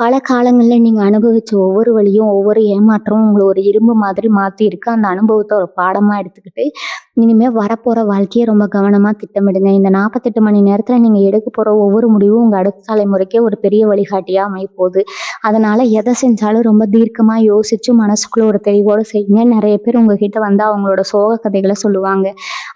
பல காலங்களில் நீங்கள் அனுபவித்த ஒவ்வொரு வழியும் ஒவ்வொரு ஏமாற்றமும் உங்களை ஒரு இரும்பு மாதிரி மாற்றிருக்கு. அந்த அனுபவத்தை ஒரு பாடமாக எடுத்துக்கிட்டு இனிமேல் வரப்போகிற வாழ்க்கையை ரொம்ப கவனமாக திட்டமிடுங்க. இந்த 48 மணி நேரத்தில் நீங்கள் எடுக்க போகிற ஒவ்வொரு முடிவும் உங்கள் அடுத்த தலைமுறைக்கே ஒரு பெரிய வழிகாட்டியாக அமைப்போகுது. அதனால் எதை செஞ்சாலும் ரொம்ப தீர்க்கமாக யோசித்து மனசுக்குள்ளே ஒரு தெளிவோடு செய்யுங்க. நிறைய பேர் உங்ககிட்ட வந்து அவங்களோட சோக கதைகளை சொல்லுவாங்க.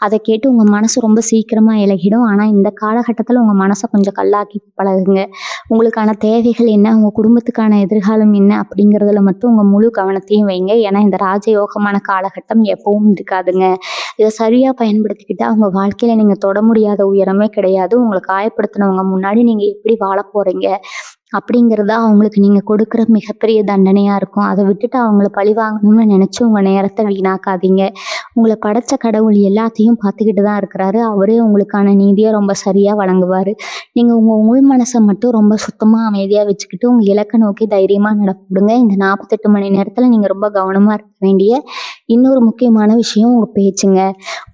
அதை கேட்டு உங்கள் மனசு ரொம்ப சீக்கிரமாக இலகிடும். ஆனால் இந்த காலகட்டத்தில் உங்கள் மனசை கொஞ்சம் கல்லாக்கி பழகுங்க. உங்களுக்கான தேவைகள் என்ன, உங்கள் குடும்பத்துக்கான எதிர்காலம் என்ன அப்படிங்கிறதுல மட்டும் உங்கள் முழு கவனத்தையும் வைங்க. ஏன்னா இந்த ராஜயோகமான காலகட்டம் எப்பவும் இருக்காதுங்க. இதை சரியாக பயன்படுத்திக்கிட்டு அவங்க வாழ்க்கையில் நீங்கள் தொட முடியாத உயரமே கிடையாது. உங்களை காயப்படுத்தினவங்க முன்னாடி நீங்கள் எப்படி வாழ போகிறீங்க அப்படிங்கிறத அவங்களுக்கு நீங்கள் கொடுக்குற மிகப்பெரிய தண்டனையாக இருக்கும். அதை விட்டுட்டு அவங்கள பழி வாங்கணும்னு நினச்சி உங்கள் நேரத்தை வீணாக்காதீங்க. உங்களை படைச்ச கடவுள் எல்லாத்தையும் பார்த்துக்கிட்டு தான் இருக்கிறாரு. அவரே உங்களுக்கான நீதியை ரொம்ப சரியாக வழங்குவார். நீங்கள் உங்கள் உள் மனசை மட்டும் ரொம்ப சுத்தமாக அமைதியாக வச்சுக்கிட்டு உங்கள் இலக்கை நோக்கி தைரியமாக நடப்பிடுங்க. இந்த 48 மணி நேரத்தில் நீங்கள் ரொம்ப கவனமாக இருக்க வேண்டிய இன்னொரு முக்கியமான விஷயம் உங்கள் பேச்சுங்க.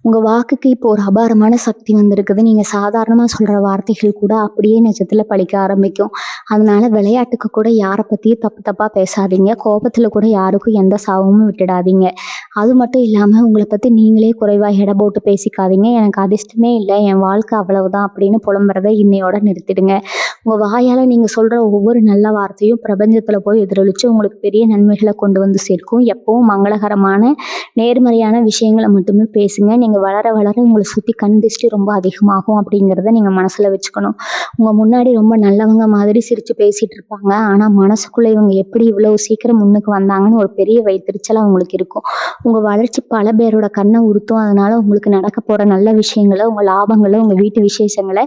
உங்கள் வாக்குக்கு இப்போ ஒரு அபாரமான சக்தி வந்திருக்குது. நீங்கள் சாதாரணமாக சொல்கிற வார்த்தைகள் கூட அப்படியே நிஜத்தில் பழிக்க ஆரம்பிக்கும். அதனால விளையாட்டுக்கு கூட யாரை பற்றியும் தப்பாக பேசாதீங்க. கோபத்தில் கூட யாருக்கும் எந்த சாபமும் விட்டுடாதீங்க. அது மட்டும் இல்லாமல் உங்களை பற்றி நீங்களே குறைவாக எடை போட்டு பேசிக்காதீங்க. எனக்கு அதிர்ஷ்டமே இல்லை, என் வாழ்க்கை அவ்வளவுதான் அப்படின்னு புலம்புறதை இன்னையோட நிறுத்திடுங்க. உங்கள் வாயால் நீங்கள் சொல்கிற ஒவ்வொரு நல்ல வார்த்தையும் பிரபஞ்சத்தில் போய் எதிரொலித்து உங்களுக்கு பெரிய நன்மைகளை கொண்டு வந்து சேர்க்கும். எப்பவும் மங்களகரமான நேர்மறையான விஷயங்களை மட்டுமே பேசுங்க. நீங்கள் வளர வளர உங்களை சுற்றி கண் திருஷ்டி ரொம்ப அதிகமாகும் அப்படிங்கிறத நீங்கள் மனசில் வச்சுக்கணும். உங்கள் முன்னாடி ரொம்ப நல்லவங்க மாதிரி சிரித்து பேசிகிட்டு இருப்பாங்க. ஆனால் மனசுக்குள்ளே இவங்க எப்படி இவ்வளோ சீக்கிரம் முன்னுக்கு வந்தாங்கன்னு ஒரு பெரிய வயிற்றுச்சல் அவங்களுக்கு இருக்கும். உங்கள் வளர்ச்சி பல பேரோட கண்ணை உறுத்தும். அதனால் உங்களுக்கு நடக்க போகிற நல்ல விஷயங்களை, உங்கள் லாபங்களை, உங்கள் வீட்டு விசேஷங்களை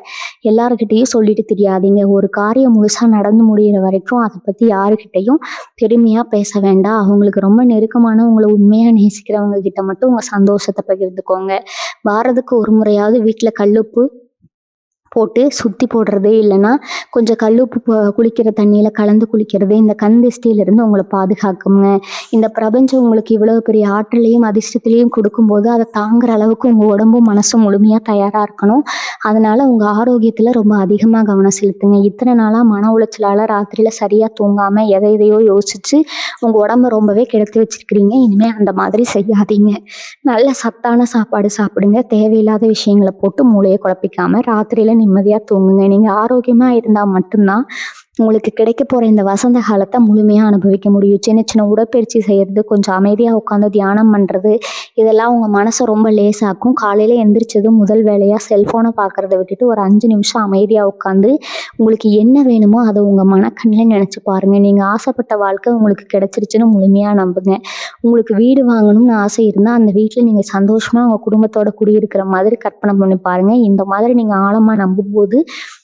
எல்லாருக்கிட்டையும் சொல்லிட்டு தெரியாதீங்க. ஒரு காரியம் முழுசாக நடந்து முடிகிற வரைக்கும் அதை பற்றி யாருக்கிட்டையும் பெருமையாக பேச வேண்டாம். அவங்களுக்கு ரொம்ப நெருக்கமான உங்களை உண்மையாக நேசிக்கிறவங்க கிட்ட மட்டும் உங்கள் சந்தோஷத்தை பகிர்ந்துக்கோங்க. வாரத்துக்கு ஒரு முறையாவது வீட்டில் கல்லுப்பு போட்டு சுற்றி போடுறது, இல்லைன்னா கொஞ்சம் கல்லுப்பு குளிக்கிற தண்ணியில் கலந்து குளிக்கிறது இந்த கண் திருஷ்டியிலிருந்து உங்களை பாதுகாக்குங்க. இந்த பிரபஞ்சம் உங்களுக்கு இவ்வளோ பெரிய ஆற்றலையும் அதிர்ஷ்டத்திலையும் கொடுக்கும்போது அதை தாங்குற அளவுக்கு உங்கள் உடம்பும் மனசும் முழுமையாக தயாராக இருக்கணும். அதனால் உங்கள் ஆரோக்கியத்தில் ரொம்ப அதிகமாக கவனம் செலுத்துங்க. இத்தனை நாளாக மன உளைச்சலால் ராத்திரியில் சரியாக தூங்காமல் எதையோ யோசிச்சு உங்கள் உடம்பை ரொம்பவே கெடுத்து வச்சுருக்கிறீங்க. இனிமேல் அந்த மாதிரி செய்யாதீங்க. நல்ல சத்தான சாப்பாடு சாப்பிடுங்க. தேவையில்லாத விஷயங்களை போட்டு மூளையை குழப்பிக்காமல் ராத்திரியில் நிம்மதியாக தூங்குங்க. நீங்கள் ஆரோக்கியமாக இருந்தால் மட்டும்தான் உங்களுக்கு கிடைக்க போகிற இந்த வசந்த காலத்தை முழுமையாக அனுபவிக்க முடியும். சின்ன சின்ன உடற்பயிற்சி செய்கிறது, கொஞ்சம் அமைதியாக உட்காந்து தியானம் பண்ணுறது, இதெல்லாம் உங்கள் மனசை ரொம்ப லேசாக்கும். காலையில் எந்திரிச்சதும் முதல் வேலையாக செல்ஃபோனை பார்க்குறத விட்டுட்டு ஒரு 5 நிமிஷம் அமைதியாக உட்காந்து உங்களுக்கு என்ன வேணுமோ அதை உங்கள் மனக்கண்ணில் நினச்சி பாருங்கள். நீங்கள் ஆசைப்பட்ட வாழ்க்கை உங்களுக்கு கிடைச்சிருச்சுன்னு முழுமையாக நம்புங்க. உங்களுக்கு வீடு வாங்கணும்னு ஆசை இருந்தால் அந்த வீட்டில் நீங்கள் சந்தோஷமாக உங்கள் குடும்பத்தோட குடியிருக்கிற மாதிரி கற்பனை பண்ணி பாருங்கள். இந்த மாதிரி நீங்கள் ஆழமாக நம்பும்போது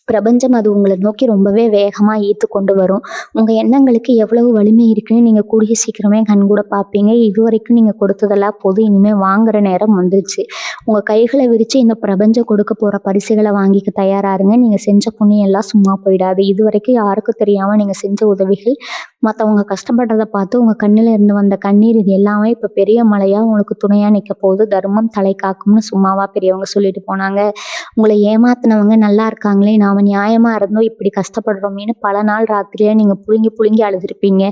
பிரபஞ்சம் அது உங்களை நோக்கி ரொம்பவே வேகமா ஈர்த்து கொண்டு வரும். உங்க எண்ணங்களுக்கு எவ்வளவு வலிமை இருக்குன்னு நீங்க கூடிய சீக்கிரமே கண்கூட பார்ப்பீங்க. இதுவரைக்கும் நீங்க கொடுத்ததெல்லாம் போதும். இனிமே வாங்குற நேரம் வந்துருச்சு. உங்க கைகளை விரிச்சு இந்த பிரபஞ்சம் கொடுக்க போற பரிசுகளை வாங்கிக்க தயாரா இருங்க. நீங்க செஞ்ச புண்ணியம் எல்லாம் சும்மா போயிடாது. இதுவரைக்கும் யாருக்கும் தெரியாம நீங்க செஞ்ச உதவிகள், மத்தவங்க கஷ்டப்படுறத பார்த்து உங்க கண்ணுல இருந்து வந்த கண்ணீர், இது எல்லாமே இப்ப பெரிய மலையா உங்களுக்கு துணையா நிக்க போகுது. தர்மம் தலை காக்கும்னு சும்மாவா பெரியவங்க சொல்லிட்டு போனாங்க. உங்களை ஏமாத்துனவங்க நல்லா இருக்காங்களே, நாம நியாயமா இருந்தோம் இப்படி கஷ்டப்படுறோமேன்னு பல நாள் ராத்திரியா நீங்க புழுங்கி புழுங்கி அழுதுருப்பீங்க.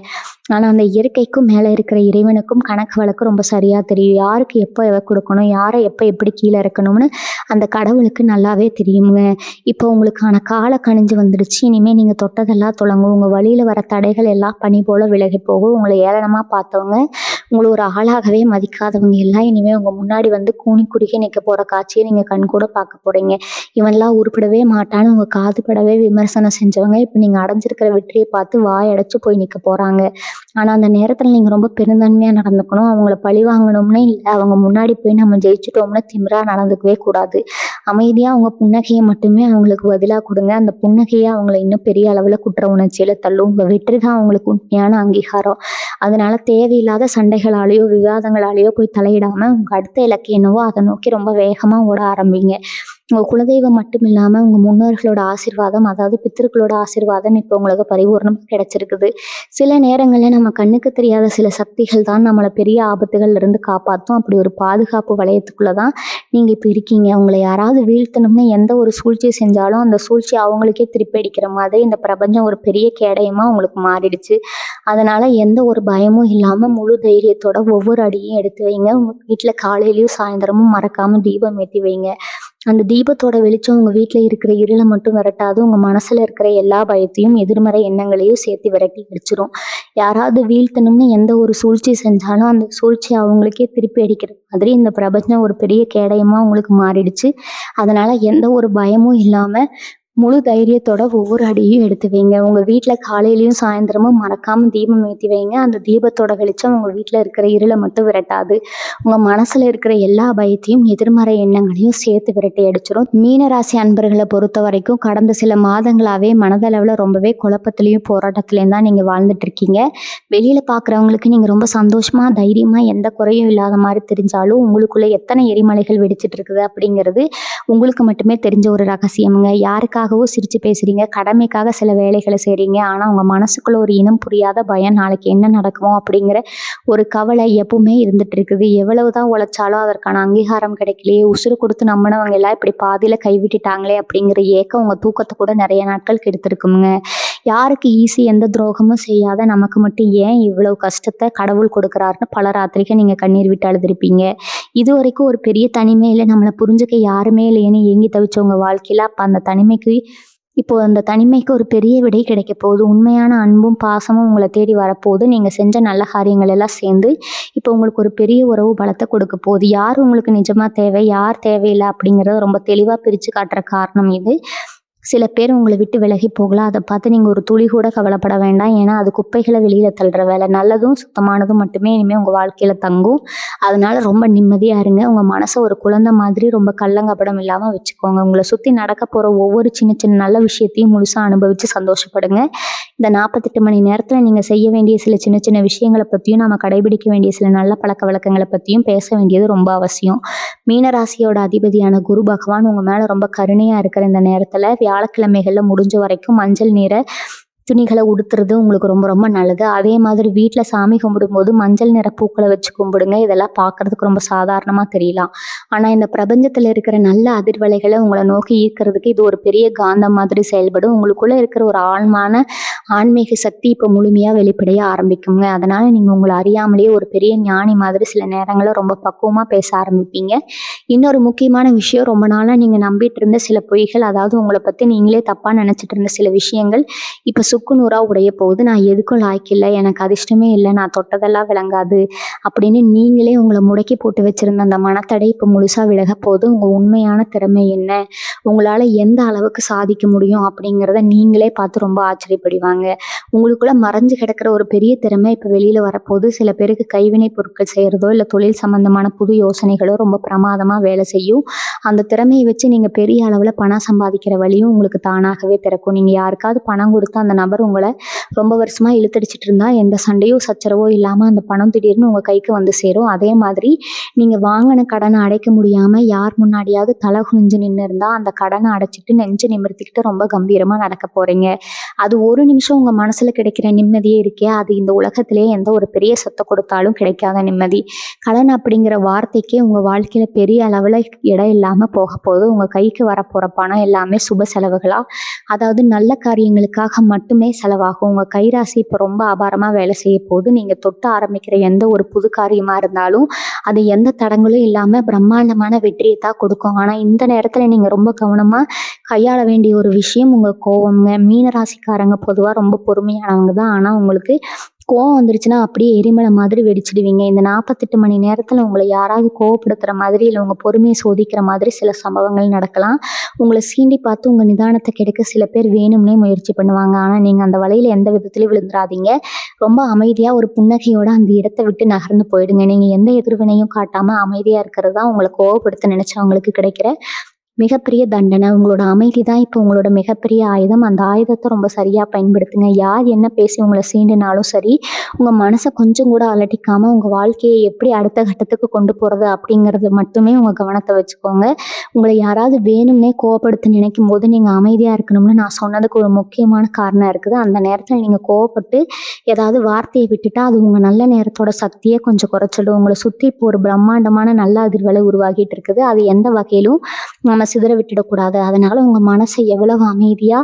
ஆனா அந்த இயற்கைக்கும் மேல இருக்கிற இறைவனுக்கும் கணக்கு வழக்கு ரொம்ப சரியா தெரியும். யாருக்கு எப்போ எதை கொடுக்கணும், யாரை எப்போ எப்படி கீழே இருக்கணும்னு அந்த கடவுளுக்கு நல்லாவே தெரியுங்க. இப்போ உங்களுக்கான கால கணிஞ்சு வந்துடுச்சு. இனிமே நீங்க தொட்டதெல்லாம் தொடங்கும். உங்க வழியில வர தடைகள் எல்லாம் பனி போல விலகி போகும். உங்களை ஏளனமா பார்த்தவங்க, உங்களை ஒரு ஆளாகவே மதிக்காதவங்க எல்லாம் இனிமே உங்க முன்னாடி வந்து கூனி குறுகி நிற்க போற காட்சியை நீங்க கண்கூட பார்க்க போறீங்க. இவன்லாம் உருப்படவே மாட்டான்னு உங்க காது படவே விமர்சனம் செஞ்சவங்க இப்போ நீங்க அடைஞ்சிருக்கிற வெற்றியை பார்த்து வாய் அடைச்சு போய் நிற்க போறாங்க. ஆனா அந்த நேரத்துல நீங்க ரொம்ப பெருந்தன்மையா நடந்துக்கணும். அவங்கள பழி வாங்கணும்னு இல்லை, அவங்க முன்னாடி போய் நம்ம ஜெயிச்சிட்டோம்னு திமிரா நடந்துக்கவே கூடாது. அமைதியா அவங்க புன்னகையை மட்டுமே அவங்களுக்கு பதிலா கொடுங்க. அந்த புன்னகையை அவங்கள இன்னும் பெரிய அளவுல குற்ற உணர்ச்சியில தள்ளும். உங்க வெற்றி தான் அவங்களுக்கு உண்மையான அங்கீகாரம். அதனால தேவையில்லாத சண்டைகளாலேயோ விவாதங்களாலேயோ போய் தலையிடாம உங்க அடுத்த இலக்கு என்னவோ அதை நோக்கி ரொம்ப வேகமா ஓட ஆரம்பிங்க. உங்க குலதெய்வம் மட்டும் இல்லாம உங்க முன்னோர்களோட ஆசீர்வாதம், அதாவது பித்திருக்களோட ஆசீர்வாதம் இப்போ உங்களுக்கு பரிபூர்ணமா கிடைச்சிருக்குது. சில நேரங்கள்ல நம்ம கண்ணுக்கு தெரியாத சில சக்திகள் தான் நம்மளை பெரிய ஆபத்துகள்ல இருந்து காப்பாற்றும். அப்படி ஒரு பாதுகாப்பு வளையத்துக்குள்ளதான் நீங்க இப்ப இருக்கீங்க. உங்களை யாராவது வீழ்த்தணும்னு எந்த ஒரு சூழ்ச்சியை செஞ்சாலும் அந்த சூழ்ச்சி அவங்களுக்கே திருப்பி அடிக்கிற மாதிரி இந்த பிரபஞ்சம் ஒரு பெரிய கேடயமா உங்களுக்கு மாறிடுச்சு. அதனால எந்த ஒரு பயமும் இல்லாம முழு தைரியத்தோட ஒவ்வொரு அடியும் எடுத்து வைங்க. உங்க வீட்டுல காலையிலயும் சாயந்தரமும் மறக்காம தீபம் ஏத்தி வைங்க. அந்த தீபத்தோட வெளிச்சம் உங்க வீட்டுல இருக்கிற இருளை மட்டும் விரட்டாது, உங்க மனசுல இருக்கிற எல்லா பயத்தையும் எதிர்மறை எண்ணங்களையும் சேர்த்து விரட்டி அடிச்சிரும். யாராவது வீழ்த்தணும்னு எந்த ஒரு சூழ்ச்சி செஞ்சாலும் அந்த சூழ்ச்சி அவங்களுக்கே திருப்பி அடிக்கிற மாதிரி இந்த பிரபஞ்சம் ஒரு பெரிய கேடயமா உங்களுக்கு மாறிடுச்சு. அதனால எந்த ஒரு பயமும் இல்லாம முழு தைரியத்தோட ஒவ்வொரு அடியும் எடுத்து வைங்க. உங்க வீட்டுல காலையிலயும் சாயந்தரமும் மறக்காம தீபம் ஏத்தி வைங்க. அந்த தீபத்தோட வெளிச்சம் உங்க வீட்டுல இருக்கிற இருளை மட்டும் விரட்டாது, உங்க மனசுல இருக்கிற எல்லா பயத்தையும் எதிர்மறை எண்ணங்களையும் சேர்த்து விரட்டி அடிச்சிடும். மீனராசி அன்பர்களை பொறுத்த வரைக்கும் கடந்த சில மாதங்களாவே மனதளவுல ரொம்பவே குழப்பத்திலையும் போராட்டத்திலையும் தான் நீங்க வாழ்ந்துட்டு இருக்கீங்க. வெளியில பாக்குறவங்களுக்கு நீங்க ரொம்ப சந்தோஷமா தைரியமா எந்த குறையும் இல்லாத மாதிரி தெரிஞ்சாலும் உங்களுக்குள்ள எத்தனை எரிமலைகள் வெடிச்சிட்டு இருக்குது அப்படிங்கிறது உங்களுக்கு மட்டுமே தெரிஞ்ச ஒரு ரகசியமுங்க. யாருக்காகவோ சிரிச்சு பேசுறீங்க, கடமைக்காக சில வேலைகளை செய்றீங்க. ஆனா உங்க மனசுக்குள்ள ஒரு இனம் புரியாத பயம், நாளைக்கு என்ன நடக்குமோ அப்படிங்கிற ஒரு கவலை எப்பவுமே இருந்துட்டு இருக்குது. எவ்வளவுதான் உழைச்சாலும் அதற்கான அங்கீகாரம் கிடைக்கலையே, உசுறு கொடுத்து நம்பினவங்க எல்லாம் இப்படி பாதியில கைவிட்டுட்டாங்களே அப்படிங்கிற ஏக்கம் உங்க தூக்கத்தை கூட நிறைய நாட்கள் கெடுத்திருக்குங்க. யாருக்கு ஈஸி, எந்த துரோகமும் செய்யாத நமக்கு மட்டும் ஏன் இவ்வளவு கஷ்டத்தை கடவுள் கொடுக்குறாருன்னு பல ராத்திரிக்கு நீங்க கண்ணீர் விட்டு அழுதுருப்பீங்க. இது வரைக்கும் ஒரு பெரிய தனிமையில நம்மளை புரிஞ்சுக்க யாருமே இல்லையேன்னு ஏங்கி தவிச்சவங்க வாழ்க்கையில அப்ப அந்த தனிமைக்கு ஒரு பெரிய விடை கிடைக்க போகுது. உண்மையான அன்பும் பாசமும் உங்களை தேடி வரப்போகுது. நீங்க செஞ்ச நல்ல காரியங்கள் எல்லாம் சேர்ந்து இப்போ உங்களுக்கு ஒரு பெரிய உறவு பலத்தை கொடுக்க போகுது. யார் உங்களுக்கு நிஜமா தேவை, யார் தேவையில்லை அப்படிங்கிறத ரொம்ப தெளிவா பிரிச்சு காட்டுற காரணம் இது. சில பேர் உங்களை விட்டு விலகி போகலாம். அதை பார்த்து நீங்கள் ஒரு துளி கூட கவலைப்பட வேண்டாம். ஏன்னா அது குப்பைகளை வெளியில் தள்ளுற வேலை. நல்லதும் சுத்தமானதும் மட்டுமே இனிமேல் உங்கள் வாழ்க்கையில் தங்கும். அதனால ரொம்ப நிம்மதியாக இருங்க. உங்கள் மனசை ஒரு குழந்தை மாதிரி ரொம்ப கள்ளங்கபடம் இல்லாமல் வச்சுக்கோங்க. உங்களை சுற்றி நடக்க போகிற ஒவ்வொரு சின்ன சின்ன நல்ல விஷயத்தையும் முழுசாக அனுபவித்து சந்தோஷப்படுங்க. இந்த 48 மணி நேரத்தில் நீங்கள் செய்ய வேண்டிய சில சின்ன சின்ன விஷயங்களை பற்றியும் நம்ம கடைபிடிக்க வேண்டிய சில நல்ல பழக்க வழக்கங்களை பற்றியும் பேச வேண்டியது ரொம்ப அவசியம். மீனராசியோட அதிபதியான குரு பகவான் உங்கள் மேலே ரொம்ப கருணையாக இருக்கிற இந்த நேரத்தில் வியாழக்கிழமைகளில் முடிஞ்ச வரைக்கும் மஞ்சள் நிற துணிகளை உடுத்துறது உங்களுக்கு ரொம்ப ரொம்ப நல்லது. அதே மாதிரி வீட்டில் சாமி கும்பிடும்போது மஞ்சள் நிற பூக்களை வச்சு கும்பிடுங்க. இதெல்லாம் பார்க்கறதுக்கு ரொம்ப சாதாரணமாக தெரியலாம். ஆனால் இந்த பிரபஞ்சத்தில் இருக்கிற நல்ல அதிர்வலைகளை உங்களை நோக்கி ஈர்க்கிறதுக்கு இது ஒரு பெரிய காந்தம் மாதிரி செயல்படும். உங்களுக்குள்ளே இருக்கிற ஒரு ஆழ்மான ஆன்மீக சக்தி இப்போ முழுமையாக வெளிப்படைய ஆரம்பிக்குங்க. அதனால் நீங்கள் உங்களை அறியாமலேயே ஒரு பெரிய ஞானி மாதிரி சில நேரங்களில் ரொம்ப பக்குவமாக பேச ஆரம்பிப்பீங்க. இன்னொரு முக்கியமான விஷயம், ரொம்ப நாளாக நீங்கள் நம்பிட்டு இருந்த சில பொய்கள், அதாவது உங்களை பற்றி நீங்களே தப்பாக நினச்சிட்டு இருந்த சில விஷயங்கள் இப்போ சுக்கு நூறா உடைய போகுது, நான் எதுக்கும் லாய்க்கில்ல, எனக்கு அதிர்ஷ்டமே இல்ல, நான் தொட்டதெல்லாம் விளங்காது அப்படின்னு நீங்களே உங்கள முடக்கி போட்டு வச்சிருந்த அந்த மனத்தடை இப்போ முழுசா விலகப் போகுது. உங்க உண்மையான திறமை என்ன? உங்களால எந்த அளவுக்கு சாதிக்க முடியும்? அப்படிங்கிறத நீங்களே பார்த்து ரொம்ப ஆச்சரியப்படுவாங்க. உங்களுக்குள்ள மறைஞ்சு கிடக்கிற ஒரு பெரிய திறமை இப்போ வெளியில வரப்போகுது. சில பேருக்கு கைவினை பொருட்கள் செய்யறதோ, இல்ல தொழில் சம்பந்தமான புது யோசனைகளோ ரொம்ப பிரமாதமா வேலை செய்யும். அந்த திறமையை வச்சு நீங்க பெரிய அளவுல பணம் சம்பாதிக்கிற வழியும் உங்களுக்கு தானாகவே திறக்கும். நீங்க யாருக்காவது பணம் கொடுத்து அந்த நபர் உங்கள ரொம்ப வருஷமா இழுத்தடிச்சிட்டு இருந்தா, எந்த சண்டையோ, சச்சரவோ இல்லாம அந்த பணம் திடீர்னு உங்க கைக்கு வந்து சேரும். அதே மாதிரி நீங்க வாங்கின கடனை அடைக்க முடியாம யார் முன்னாடியாவது தலை குனிஞ்சு நின்னு இருந்தா, அந்த கடனை அடைச்சிட்டு நெஞ்ச நிமிர்த்திக்கிட்டு ரொம்ப கம்பீரமா நடக்க போறீங்க. அது ஒரு நிமிஷம் உங்க மனசுல கிடைக்கிற நிம்மதியே இருக்கே, அது இந்த உலகத்திலேயே எந்த ஒரு பெரிய சொத்தை கொடுத்தாலும் கிடைக்காத நிம்மதி. கடன் அப்படிங்கிற வார்த்தைக்கே உங்க வாழ்க்கையில பெரிய அளவுல இடம் இல்லாம போக போகுது. உங்க கைக்கு வரப்போற பணம் எல்லாமே சுப செலவுகளா, அதாவது நல்ல காரியங்களுக்காக மட்டுமே செலவாகும். உங்க கைராசி இப்போ ரொம்ப அபாரமா வேலை செய்ய போகுது. நீங்க தொட்டு ஆரம்பிக்கிற எந்த ஒரு புது காரியமா இருந்தாலும் அது எந்த தடங்களும் இல்லாம பிரம்மாண்டமான வெற்றியை தான் கொடுக்கும். ஆனா இந்த நேரத்துல நீங்க ரொம்ப கவனமா கையாள வேண்டிய ஒரு விஷயம் உங்க கோவம்ங்க. மீன ராசிக்காரங்க பொதுவா ரொம்ப பொறுமையானவங்க தான். ஆனா உங்களுக்கு கோவம் வந்துருச்சுன்னா அப்படியே எரிமலை மாதிரி வெடிச்சிடுவீங்க. இந்த 48 மணி நேரத்துல உங்களை யாராவது கோவப்படுத்துற மாதிரி, இல்லை உங்க பொறுமையை சோதிக்கிற மாதிரி சில சம்பவங்கள் நடக்கலாம். உங்களை சீண்டி பார்த்து உங்க நிதானத்தை கெடுக்க சில பேர் வேணும்னே முயற்சி பண்ணுவாங்க. ஆனா நீங்க அந்த வலையில எந்த விதத்திலயும் விழுந்துடாதீங்க. ரொம்ப அமைதியா ஒரு புன்னகையோட அந்த இடத்தை விட்டு நகர்ந்து போயிடுங்க. நீங்க எந்த எதிர்வினையும் காட்டாம அமைதியா இருக்கிறது தான் உங்களை கோவப்படுத்த நினைச்சவங்களுக்கு கிடைக்கிற மிகப்பெரிய தண்டனை. உங்களோட அமைதி தான் இப்போ உங்களோட மிகப்பெரிய ஆயுதம். அந்த ஆயுதத்தை ரொம்ப சரியா பயன்படுத்துங்க. யார் என்ன பேசி உங்களை சீண்டினாலும் சரி, உங்க மனசை கொஞ்சம் கூட அலட்டிக்காம உங்க வாழ்க்கையை எப்படி அடுத்த கட்டத்துக்கு கொண்டு போறது அப்படிங்கிறது மட்டுமே உங்க கவனத்தை வச்சுக்கோங்க. உங்களை யாராவது வேணும்னே கோவப்படுத்த நினைக்கும் போது நீங்க அமைதியா இருக்கணும்னு நான் சொன்னதுக்கு ஒரு முக்கியமான காரணம் இருக்குது. அந்த நேரத்துல நீங்க கோவப்பட்டு ஏதாவது வார்த்தையை விட்டுட்டா அது உங்க நல்ல நேரத்தோட சக்தியை கொஞ்சம் குறைச்சிடும். உங்களை சுத்தி இப்போ ஒரு பிரம்மாண்டமான நல்ல அதிர்வலை உருவாகிட்டு இருக்குது. அது எந்த வகையிலும் நம்ம சிதற விட்டுடக்கூடாது. அதனால உங்க மனசை எவ்வளவு அமைதியா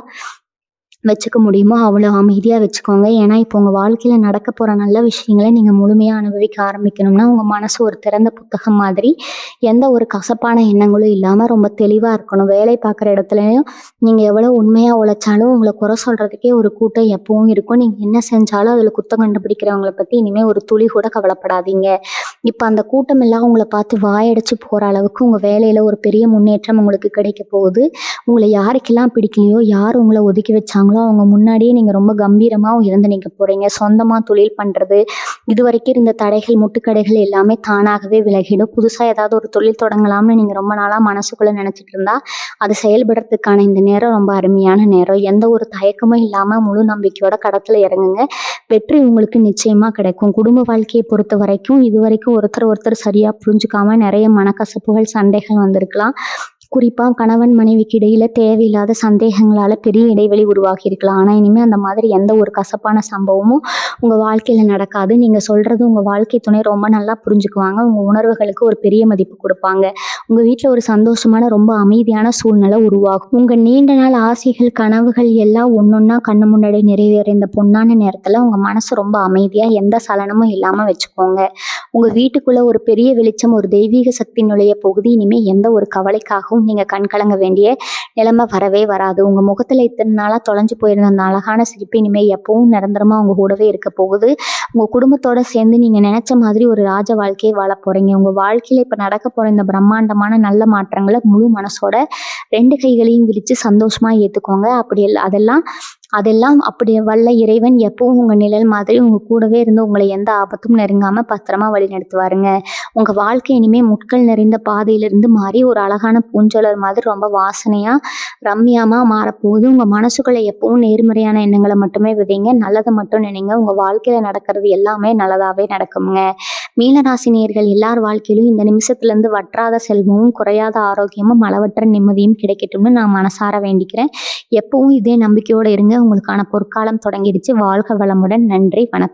வச்சுக்க முடியுமோ அவ்வளோ அமைதியாக வச்சுக்கோங்க. ஏன்னா இப்போ உங்கள் வாழ்க்கையில் நடக்க போகிற நல்ல விஷயங்களை நீங்கள் முழுமையாக அனுபவிக்க ஆரம்பிக்கணும்னா உங்கள் மனசு ஒரு திறந்த புத்தகம் மாதிரி, எந்த ஒரு கசப்பான எண்ணங்களும் இல்லாமல் ரொம்ப தெளிவாக இருக்கணும். வேலை பார்க்குற இடத்துலையும் நீங்கள் எவ்வளோ உண்மையாக உழைச்சாலும் உங்களை குறை சொல்கிறதுக்கே ஒரு கூட்டம் எப்பவும் இருக்கும். நீங்கள் என்ன செஞ்சாலும் அதில் குத்தம் கண்டுபிடிக்கிறவங்கள பற்றி இனிமேல் ஒரு துளி கூட கவலைப்படாதீங்க. இப்போ அந்த கூட்டம் எல்லாம் உங்களை பார்த்து வாயடைச்சு போகிற அளவுக்கு உங்கள் வேலையில் ஒரு பெரிய முன்னேற்றம் உங்களுக்கு கிடைக்க போகுது. உங்களை யாருக்கெல்லாம் பிடிக்கலையோ, யார் உங்களை ஒதுக்கி வச்சாங்களோ அவங்க முன்னாடியே நீங்கள் ரொம்ப கம்பீரமாக இருந்து நிற்க போகிறீங்க. சொந்தமாக தொழில் பண்ணுறது, இது வரைக்கும் இருந்த தடைகள், முட்டுக்கடைகள் எல்லாமே தானாகவே விலகிடும். புதுசாக ஏதாவது ஒரு தொழில் தொடங்கலாம்னு நீங்கள் ரொம்ப நாளாக மனசுக்குள்ளே நினச்சிட்டு இருந்தா அது செயல்படுறதுக்கான இந்த நேரம் ரொம்ப அருமையான நேரம். எந்த ஒரு தயக்கமும் இல்லாமல் முழு நம்பிக்கையோட கடத்தில் இறங்குங்க. வெற்றி உங்களுக்கு நிச்சயமாக கிடைக்கும். குடும்ப வாழ்க்கையை பொறுத்த வரைக்கும் இது வரைக்கும் ஒருத்தர் சரியாக புரிஞ்சுக்காம நிறைய மனக்கசப்புகள், சண்டைகள் வந்திருக்கலாம். குறிப்பாக கணவன் மனைவிக்கு இடையில தேவையில்லாத சந்தேகங்களால் பெரிய இடைவெளி உருவாகி இருக்கலாம். ஆனால் இனிமேல் அந்த மாதிரி எந்த ஒரு கசப்பான சம்பவமும் உங்கள் வாழ்க்கையில் நடக்காது. நீங்கள் சொல்கிறது உங்கள் வாழ்க்கை துணை ரொம்ப நல்லா புரிஞ்சுக்குவாங்க. உங்கள் உணர்வுகளுக்கு ஒரு பெரிய மதிப்பு கொடுப்பாங்க. உங்கள் வீட்டில் ஒரு சந்தோஷமான ரொம்ப அமைதியான சூழ்நிலை உருவாகும். உங்கள் நீண்ட நாள் ஆசைகள், கனவுகள் எல்லாம் ஒன்றொன்னா கண்ணு முன்னாடி நிறைவேற இந்த பொன்னான நேரத்தில் உங்கள் மனசு ரொம்ப அமைதியாக எந்த சலனமும் இல்லாமல் வச்சுக்கோங்க. உங்கள் வீட்டுக்குள்ளே ஒரு பெரிய வெளிச்சம், ஒரு தெய்வீக சக்தி நுழைய போகுது. இனிமேல் எந்த ஒரு கவலைக்காகவும் நீங்கள் கண் கலங்க வேண்டிய நிலைமை வரவே வராது. உங்கள் முகத்தில் இத்தனை நாளாக தொலைஞ்சு போயிருந்த அந்த அழகான சிரிப்பு இனிமேல் எப்பவும் நிரந்தரமாக உங்கள் கூடவே இருக்க போகுது. உங்கள் குடும்பத்தோடு சேர்ந்து நீங்கள் நினச்ச மாதிரி ஒரு ராஜ வாழ்க்கையை வாழ போகிறீங்க. உங்கள் வாழ்க்கையில் இப்போ நடக்க போகிற இந்த பிரம்மாண்டமான நல்ல மாற்றங்களை முழு மனசோட 2 கைகளையும் விரித்து சந்தோஷமாக ஏற்றுக்கோங்க. அதெல்லாம் அப்படி வல்ல இறைவன் எப்பவும் உங்கள் நிழல் மாதிரி உங்கள் கூடவே இருந்து உங்களை எந்த ஆபத்தும் நெருங்காமல் பத்திரமா வழி நடத்துவாருங்க. உங்கள் வாழ்க்கை இனிமேல் முட்கள் நிறைந்த பாதையிலிருந்து மாறி ஒரு அழகான பூஞ்சோலர் மாதிரி ரொம்ப வாசனையாக ரம்மியமாக மாறப்போகுது. உங்கள் மனசுக்குள்ளே எப்பவும் நேர்மறையான எண்ணங்களை மட்டுமே விதைங்க. நல்லதை மட்டும் நினைங்க. உங்கள் வாழ்க்கையில் நடக்கிறது எல்லாமே நல்லதாகவே நடக்குங்க. மீனராசி நேயர்கள் எல்லார் வாழ்க்கையிலும் இந்த நிமிஷத்துலேருந்து வற்றாத செல்வமும், குறையாத ஆரோக்கியமும், அளவற்ற நிம்மதியும் கிடைக்கட்டும்னு நான் மனசார வேண்டிக்கிறேன். எப்பவும் இதே நம்பிக்கையோடு இருங்க. உங்களுக்கான பொற்காலம் தொடங்கிடுச்சு. வாழ்க வளமுடன். நன்றி, வணக்கம்.